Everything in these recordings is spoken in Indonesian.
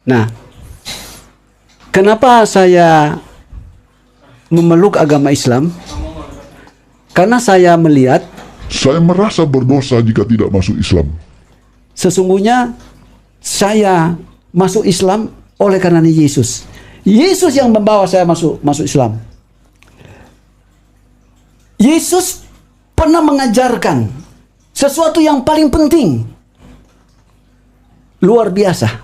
Nah, kenapa saya memeluk agama Islam? Karena saya melihat Saya merasa berdosa jika tidak masuk Islam. sesungguhnya saya masuk Islam oleh karena Yesus. Yesus yang membawa saya masuk Islam. Yesus pernah mengajarkan sesuatu yang paling penting, luar biasa.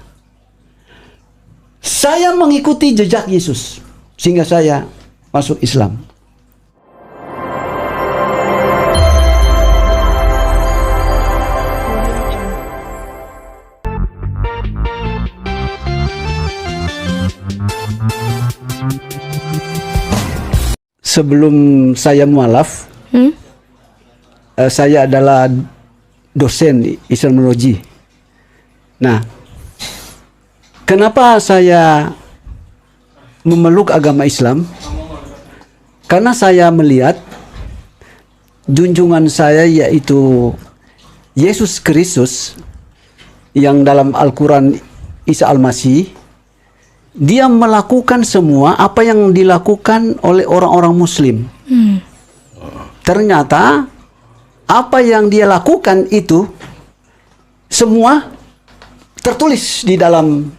Saya mengikuti jejak Yesus sehingga saya masuk Islam. Sebelum saya mualaf, saya adalah dosen Islamologi. Nah, kenapa saya memeluk agama Islam? Karena saya melihat junjungan saya yaitu Yesus Kristus yang dalam Al-Quran Isa Al-Masih, dia melakukan semua apa yang dilakukan oleh orang-orang Muslim. Ternyata apa yang dia lakukan itu semua tertulis di dalam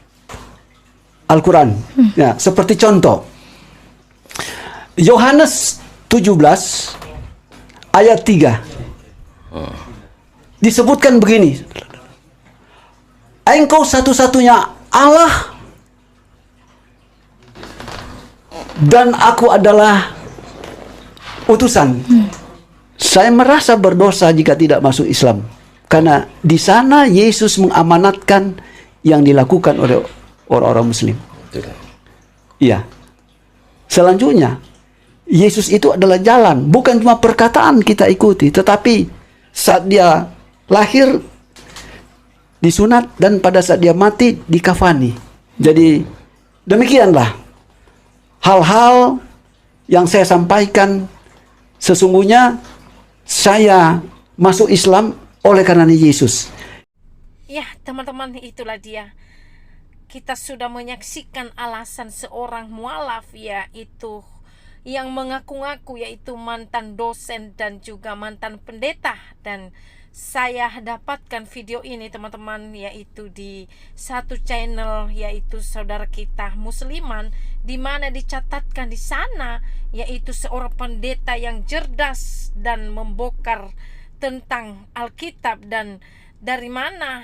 Al-Quran. Ya, seperti contoh Yohanes 17 ayat 3 disebutkan begini, Engkau satu-satunya Allah dan aku adalah utusan. Saya merasa berdosa jika tidak masuk Islam, karena di sana Yesus mengamanatkan yang dilakukan oleh orang-orang Muslim. Iya. Selanjutnya, Yesus itu adalah jalan, bukan cuma perkataan kita ikuti, tetapi saat dia lahir disunat dan pada saat dia mati dikafani. Jadi demikianlah hal-hal yang saya sampaikan. Sesungguhnya saya masuk Islam oleh karena Yesus. Ya, teman-teman, itulah dia. Kita sudah menyaksikan alasan seorang mualaf, yaitu yang mengaku-ngaku yaitu mantan dosen dan juga mantan pendeta. Dan saya dapatkan video ini, teman-teman, yaitu di satu channel, yaitu saudara kita Musliman, di mana dicatatkan di sana yaitu seorang pendeta yang cerdas dan membongkar tentang Alkitab. Dan dari mana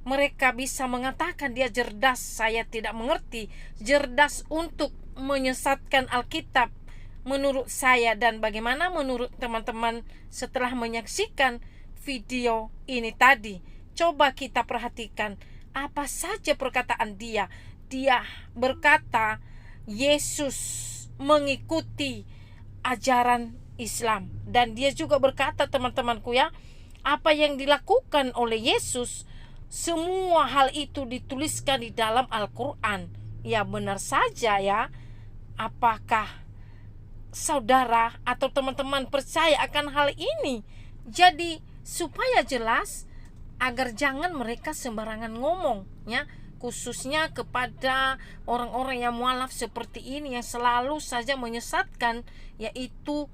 mereka bisa mengatakan dia cerdas? Saya tidak mengerti. Cerdas untuk menyesatkan Alkitab menurut saya. Dan bagaimana menurut teman-teman setelah menyaksikan video ini tadi? Coba kita perhatikan apa saja perkataan dia. Dia berkata Yesus mengikuti ajaran Islam, dan dia juga berkata, teman-temanku ya, apa yang dilakukan oleh Yesus, semua hal itu dituliskan di dalam Al-Quran. Ya, benar saja ya. Apakah saudara atau teman-teman percaya akan hal ini? Jadi supaya jelas, agar jangan mereka sembarangan ngomong ya, khususnya kepada orang-orang yang mualaf seperti ini yang selalu saja menyesatkan yaitu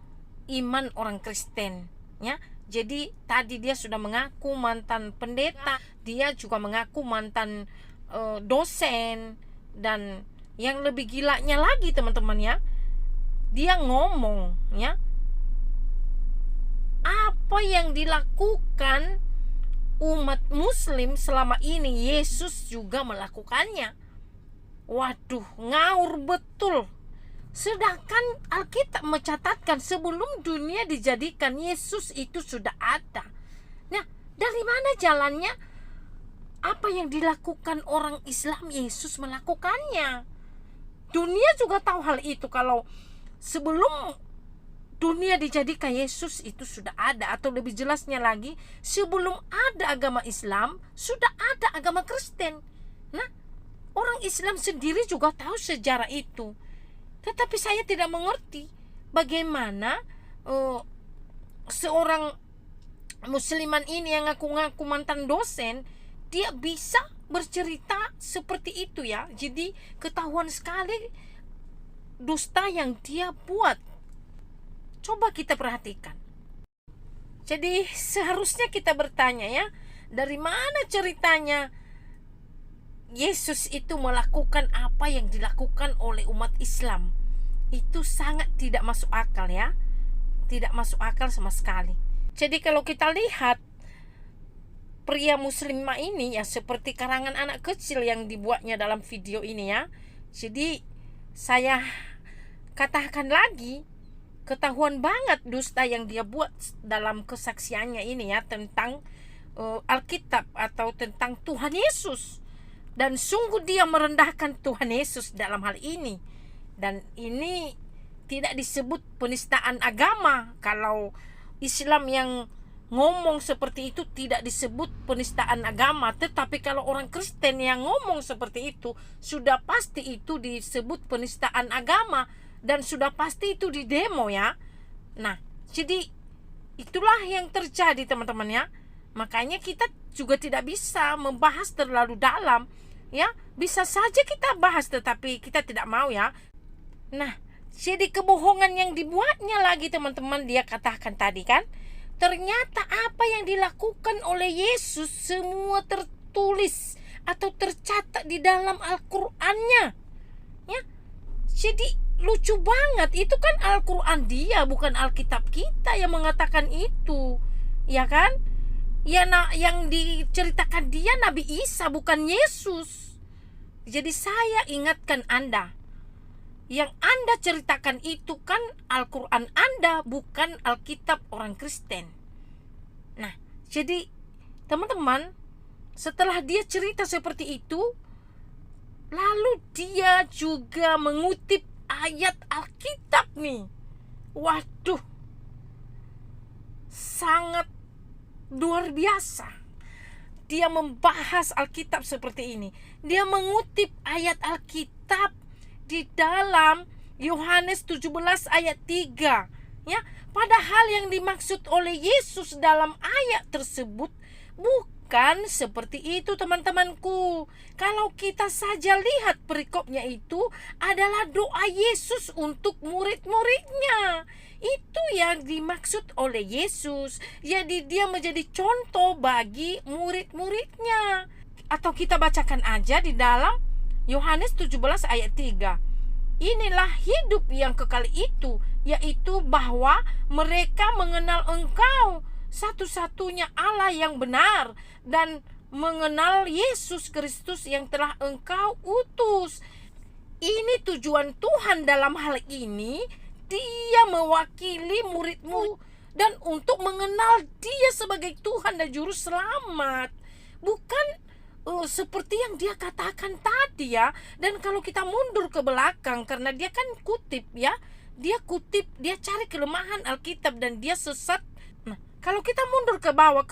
iman orang Kristen ya. Jadi tadi dia sudah mengaku mantan pendeta, dia juga mengaku mantan dosen, dan yang lebih gilanya lagi, teman-teman ya, dia ngomong ya, apa yang dilakukan umat Muslim selama ini Yesus juga melakukannya. Waduh, ngaur betul. Sedangkan Alkitab mencatatkan sebelum dunia dijadikan Yesus itu sudah ada. Nah, dari mana jalannya? Apa yang dilakukan orang Islam, Yesus melakukannya. Dunia juga tahu hal itu, kalau sebelum dunia dijadikan Yesus itu sudah ada. Atau lebih jelasnya lagi, sebelum ada agama Islam sudah ada agama Kristen. Nah, orang Islam sendiri juga tahu sejarah itu. Tetapi saya tidak mengerti bagaimana seorang musliman ini yang ngaku-ngaku mantan dosen, dia bisa bercerita seperti itu ya. Jadi ketahuan sekali dusta yang dia buat. Coba kita perhatikan. Jadi seharusnya kita bertanya ya, dari mana ceritanya Yesus itu melakukan apa yang dilakukan oleh umat Islam? Itu sangat tidak masuk akal ya. Tidak masuk akal sama sekali. Jadi kalau kita lihat pria muslimah ini ya, seperti karangan anak kecil yang dibuatnya dalam video ini ya. Jadi saya katakan lagi, ketahuan banget dusta yang dia buat dalam kesaksiannya ini ya, tentang Alkitab atau tentang Tuhan Yesus. Dan sungguh dia merendahkan Tuhan Yesus dalam hal ini. Dan ini tidak disebut penistaan agama. Kalau Islam yang ngomong seperti itu tidak disebut penistaan agama. Tetapi kalau orang Kristen yang ngomong seperti itu, sudah pasti itu disebut penistaan agama. Dan sudah pasti itu di demo ya. Nah, jadi itulah yang terjadi teman-teman ya. Makanya kita juga tidak bisa membahas terlalu dalam ya. Bisa saja kita bahas tetapi kita tidak mau ya. Nah, jadi kebohongan yang dibuatnya lagi teman-teman, dia katakan tadi kan, ternyata apa yang dilakukan oleh Yesus semua tertulis atau tercatat di dalam Al-Qur'annya. Ya. Jadi lucu banget, itu kan Al-Quran dia, bukan Alkitab kita yang mengatakan itu, ya kan? Ya, yang diceritakan dia Nabi Isa, bukan Yesus. Jadi saya ingatkan Anda, yang Anda ceritakan itu kan Al-Quran Anda, bukan Alkitab orang Kristen. Nah, jadi teman-teman, setelah dia cerita seperti itu, lalu dia juga mengutip ayat Alkitab nih. Waduh, sangat luar biasa. Dia membahas Alkitab seperti ini. Dia mengutip ayat Alkitab di dalam Yohanes 17 ayat 3. Ya, padahal yang dimaksud oleh Yesus dalam ayat tersebut bukan seperti itu teman-temanku. Kalau kita saja lihat perikopnya itu adalah doa Yesus untuk murid-muridnya. Itu yang dimaksud oleh Yesus. Jadi dia menjadi contoh bagi murid-muridnya. Atau kita bacakan aja di dalam Yohanes 17 ayat 3. Inilah hidup yang kekal itu, yaitu bahwa mereka mengenal Engkau, satu-satunya Allah yang benar, dan mengenal Yesus Kristus yang telah Engkau utus. Ini tujuan Tuhan dalam hal ini. Dia mewakili murid-mu dan untuk mengenal Dia sebagai Tuhan dan Juru Selamat. Bukan seperti yang dia katakan tadi ya. Dan kalau kita mundur ke belakang, karena dia kan kutip ya, dia kutip, dia cari kelemahan Alkitab dan dia sesat. Nah, kalau kita mundur ke bawah,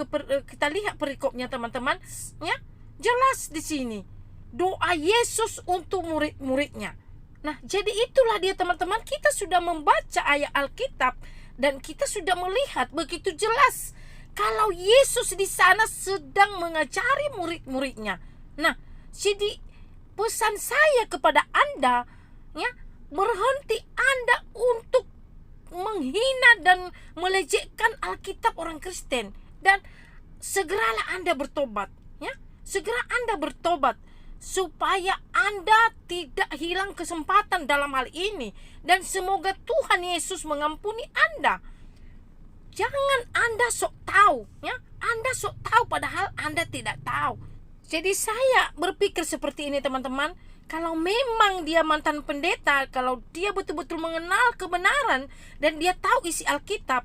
kita lihat perikopnya teman-teman ya, jelas di sini doa Yesus untuk murid-muridnya. Nah, jadi itulah dia teman-teman, kita sudah membaca ayat Alkitab dan kita sudah melihat begitu jelas kalau Yesus di sana sedang mengajari murid-muridnya. Nah, jadi pesan saya kepada Anda ya, berhenti Anda untuk menghina dan melecehkan Alkitab orang Kristen, dan segeralah Anda bertobat ya. Segera Anda bertobat supaya Anda tidak hilang kesempatan dalam hal ini, dan semoga Tuhan Yesus mengampuni Anda. Jangan Anda sok tahu ya. Anda sok tahu padahal Anda tidak tahu. Jadi saya berpikir seperti ini teman-teman. Kalau memang dia mantan pendeta, kalau dia betul-betul mengenal kebenaran dan dia tahu isi Alkitab,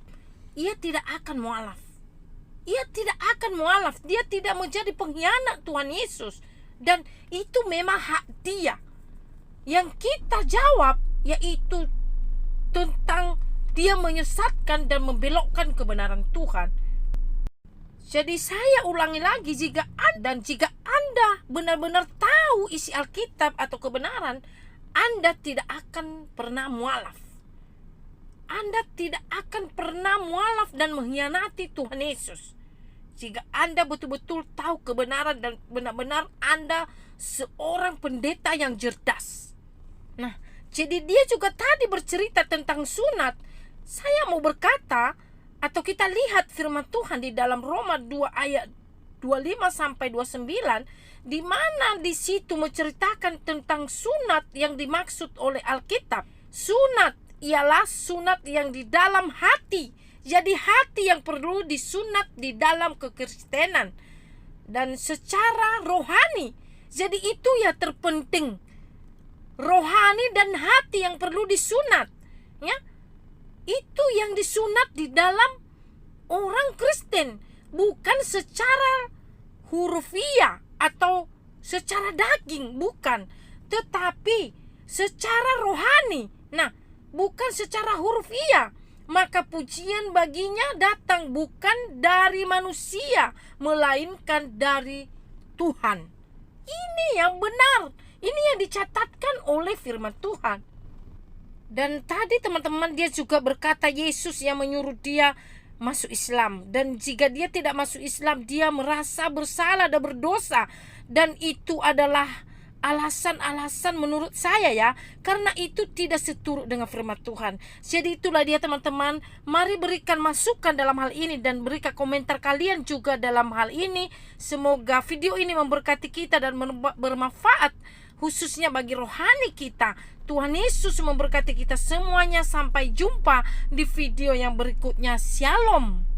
ia tidak akan mualaf. Ia tidak akan mualaf. Dia tidak menjadi pengkhianat Tuhan Yesus. Dan itu memang hak dia. Yang kita jawab yaitu tentang dia menyesatkan dan membelokkan kebenaran Tuhan. Jadi saya ulangi lagi, jika Anda benar-benar tahu isi Alkitab atau kebenaran, Anda tidak akan pernah mualaf. Anda tidak akan pernah mualaf dan mengkhianati Tuhan Yesus. jika Anda betul-betul tahu kebenaran dan benar-benar Anda seorang pendeta yang cerdas. Nah, jadi dia juga tadi bercerita tentang sunat. Saya mau berkata, atau kita lihat firman Tuhan di dalam Roma 2 ayat 25 sampai 29, di mana di situ menceritakan tentang sunat yang dimaksud oleh Alkitab. Sunat ialah sunat yang di dalam hati. Jadi hati yang perlu disunat di dalam kekristenan dan secara rohani. Jadi itu ya terpenting. Rohani dan hati yang perlu disunat, ya. Itu yang disunat di dalam orang Kristen, bukan secara hurufiah atau secara daging, bukan, tetapi secara rohani. Nah, bukan secara hurufiah. Maka pujian baginya datang bukan dari manusia, melainkan dari Tuhan. Ini yang benar. Ini yang dicatatkan oleh firman Tuhan. Dan tadi teman-teman dia juga berkata Yesus yang menyuruh dia masuk Islam. Dan jika dia tidak masuk Islam, dia merasa bersalah dan berdosa. Dan itu adalah alasan-alasan menurut saya ya, karena itu tidak seturut dengan firman Tuhan. Jadi itulah dia teman-teman. Mari berikan masukan dalam hal ini dan berikan komentar kalian juga dalam hal ini. Semoga video ini memberkati kita dan bermanfaat khususnya bagi rohani kita. Tuhan Yesus memberkati kita semuanya. Sampai jumpa di video yang berikutnya. Shalom.